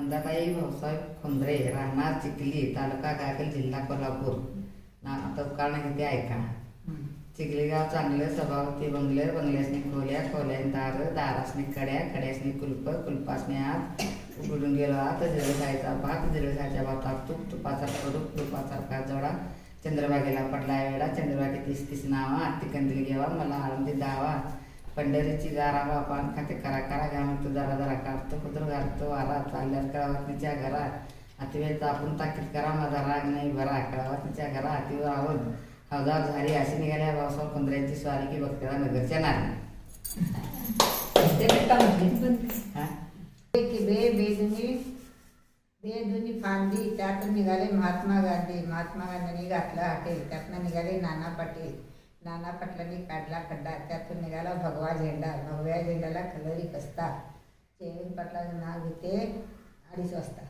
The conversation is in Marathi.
मंदाताई भाऊसाहेब खोंद्रे, राहणार चिखली, तालुका कागल, जिल्हा कोल्हापूर. आता कारण किती ऐका. चिखलीगाव चांगलं सभावती बंगले, बंगल्यासनी खोल्या, खोल्याने दारासनी कड्या, कड्यासनी कुलप, कुलपासनी आत उघडून गेलो आत. जिरसायचा भात, जिरसायच्या भातात तूप, तुपाचा कडूक, तुपासारखा जोडा. चंद्रभागेला पडला वेळा, चंद्रभागे 30 नावा. आत्ती कंदील घ्यावा, मला आळंदी दावा. पंढरीची गारा पान खाते करा करा, घामतो जरा जरा काढतो, कुदर घालतो वारा. चालल्यात कळावतीच्या घरा, अतिवेळ तापून ताकीद करा, माझा राग नाही भरा. कळावतीच्या घरा अतिवर आवड, हौदार झाली. अशी निघाल्या भाऊसाहेब खोंद्र्यांची स्वारी की बघतेला नगरच्या नारी. बेदुनी फांदी, त्यातून निघाले महात्मा गांधी. महात्मा गांधींनी घातलं हॉटेल, त्यातनं निघाले नाना पाटील. नाना पाटलांनी काढला खड्डा, त्यातून निघाला भगवा झेंडा. भगव्या झेंड्याला कलरी कसता. चेतन पाटलाचं नाव घेते 2:30 वाजता.